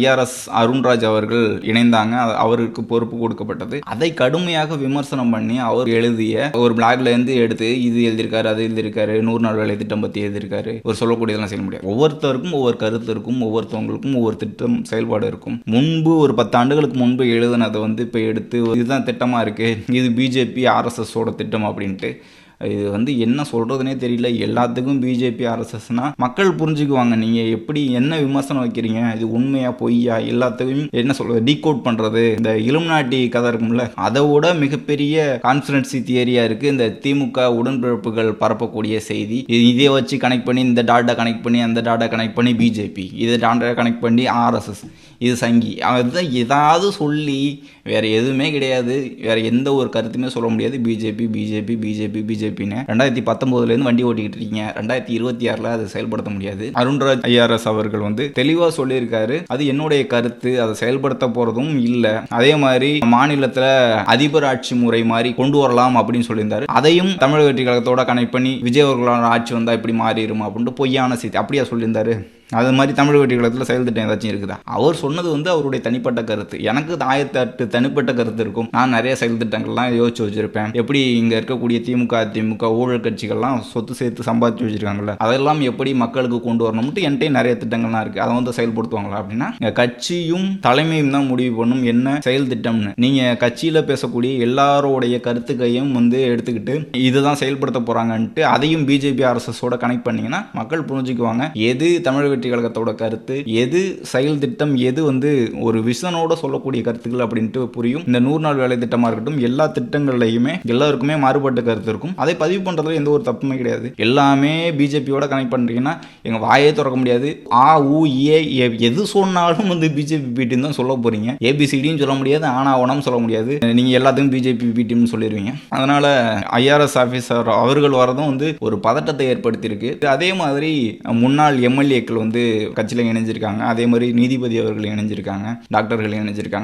IRS Arunraj அவர்கள் இணைந்தாங்க. அவருக்கு பொறுப்பு கொடுக்கப்பட்டது. அதை கடுமையாக விமர்சனம் பண்ணி அவர் எழுதிய ஒரு பிளாக்ல இருந்து எடுத்து இது எழுதியிருக்காரு, அது எழுதியிருக்காரு, 100 நாள் வேலை திட்டம் பத்தி எழுதியிருக்காரு. ஒரு சொல்லக்கூடியதெல்லாம் செய்ய முடியாது. ஒவ்வொருத்தருக்கும் ஒவ்வொரு கருத்து இருக்கும், ஒவ்வொருத்தவங்களுக்கும் ஒவ்வொரு திட்டம் செயல்பாடு இருக்கும். முன்பு ஒரு 10 ஆண்டுகளுக்கு முன்பு எழுதுனதை இப்போ எடுத்து இதுதான் திட்டமா இருக்கு, இது பிஜேபி ஆர்எஸ்எஸ் ஓட திட்டம் அப்படின்ட்டு இது என்ன சொல்றதுனே தெரியல. எல்லாத்துக்கும் பிஜேபி ஆர்எஸ்எஸ்னா மக்கள் புரிஞ்சுக்குவாங்க. நீங்க எப்படி என்ன விமர்சனம் வைக்கிறீங்க, இது உண்மையா பொய்யா, எல்லாத்தையும் என்ன சொல்றது டீகோட் பண்றது. இந்த இலுமினாட்டி கதை இருக்கும்ல, அதோட மிகப்பெரிய கான்ஸ்பிரன்சி தியரியா இருக்கு இந்த திமுக உடன்பிறப்புகள் பரப்பக்கூடிய செய்தி. இதை வச்சு கனெக்ட் பண்ணி இந்த டாட்டா கனெக்ட் பண்ணி அந்த டாட்டா கனெக்ட் பண்ணி பிஜேபி, இதை டாட்டா கனெக்ட் பண்ணி ஆர்எஸ்எஸ், இது சங்கி. அதுதான் ஏதாவது சொல்லி வேற எதுவுமே கிடையாது. வேற எந்த ஒரு கருத்துமே சொல்ல முடியாது. பிஜேபி பிஜேபி பிஜேபி பிஜேபின்னு 2019 வண்டி ஓட்டிக்கிட்டு இருக்கீங்க. 2026 அதை செயல்படுத்த முடியாது. அருண்ராஜ் ஐஆர்எஸ் அவர்கள் தெளிவா சொல்லியிருக்காரு. அது என்னுடைய கருத்து, அதை செயல்படுத்த போறதும் இல்ல. அதே மாதிரி மாநிலத்துல அதிபர் ஆட்சி முறை மாதிரி கொண்டு வரலாம் அப்படின்னு சொல்லியிருந்தாரு. அதையும் தமிழக வெற்றி கழகத்தோட கனெக்ட் பண்ணி விஜய் அவர்களோட ஆட்சி வந்தா இப்படி மாறிடும் அப்படின்ட்டு பொய்யான செய்தி அப்படியா சொல்லியிருந்தாரு. அது மாதிரி தமிழக வெற்றி கழகத்தில் செயல் திட்டம் ஏதாச்சும் இருக்குதா? அவர் சொன்னது அவருடைய தனிப்பட்ட கருத்து. எனக்கு 1008 தனிப்பட்ட கருத்து இருக்கும். நான் நிறைய செயல் திட்டங்கள்லாம் யோசிச்சு வச்சிருப்பேன். எப்படி இங்க இருக்கக்கூடிய திமுக அதிமுக ஊழல் கட்சிகள்லாம் சொத்து சேர்த்து சம்பாதிச்சு வச்சிருக்காங்கல்ல, அதெல்லாம் எப்படி மக்களுக்கு கொண்டு வரணும்ட்டு என்கிட்ட நிறைய திட்டங்கள்லாம் இருக்கு. அதை செயல்படுத்துவாங்களா அப்படின்னா கட்சியும் தலைமையும் தான் முடிவு பண்ணும் என்ன செயல் திட்டம்னு. நீங்க கட்சியில பேசக்கூடிய எல்லாரோடைய கருத்துக்கையும் எடுத்துக்கிட்டு இதுதான் செயல்படுத்த போறாங்கன்ட்டு அதையும் பிஜேபி ஆர்எஸ்எஸ் ஓட கனெக்ட் பண்ணீங்கன்னா மக்கள் புரிஞ்சுக்குவாங்க எது தமிழக வெற்றி கழகத்தோட கருத்து, எது செயல் திட்டம், எது ஒரு விஷனோட சொல்லக்கூடிய கருத்துக்கள் அப்படின்ட்டு புரியும். இந்த 100 நாள் வேலை திட்டமா இருக்கட்டும், எல்லா திட்டங்கள்லையுமே எல்லாருக்குமே மாறுபட்ட கருத்து இருக்கும். அதை பதிவு பண்றதுல எந்த ஒரு தப்புமே கிடையாது. எல்லாமே பிஜேபியோட கனெக்ட் பண்றீங்கன்னா எங்க வாயே திறக்க முடியாது. ஆ ஊ ஏ எது சொன்னாலும் பிஜேபி பீட்டின்னு தான் சொல்ல போறீங்க. ஏபிசிடியும் சொல்ல முடியாது, ஆனா ஓனம் சொல்ல முடியாது. நீங்க எல்லாத்துக்கும் பிஜேபி பீட்டின்னு சொல்லிடுவீங்க. அதனால ஐஆர்எஸ் ஆபீசர் அவர்கள் வரதும் ஒரு பதட்டத்தை ஏற்படுத்தியிருக்கு. அதே மாதிரி முன்னாள் எம்எல்ஏக்கள் கட்சியில் இணைஞ்சிருக்காங்க. அதே மாதிரி நீதிபதி அவர்கள் இணைஞ்சிருக்காங்க, டாக்டர்கள் இணைஞ்சிருக்காங்க.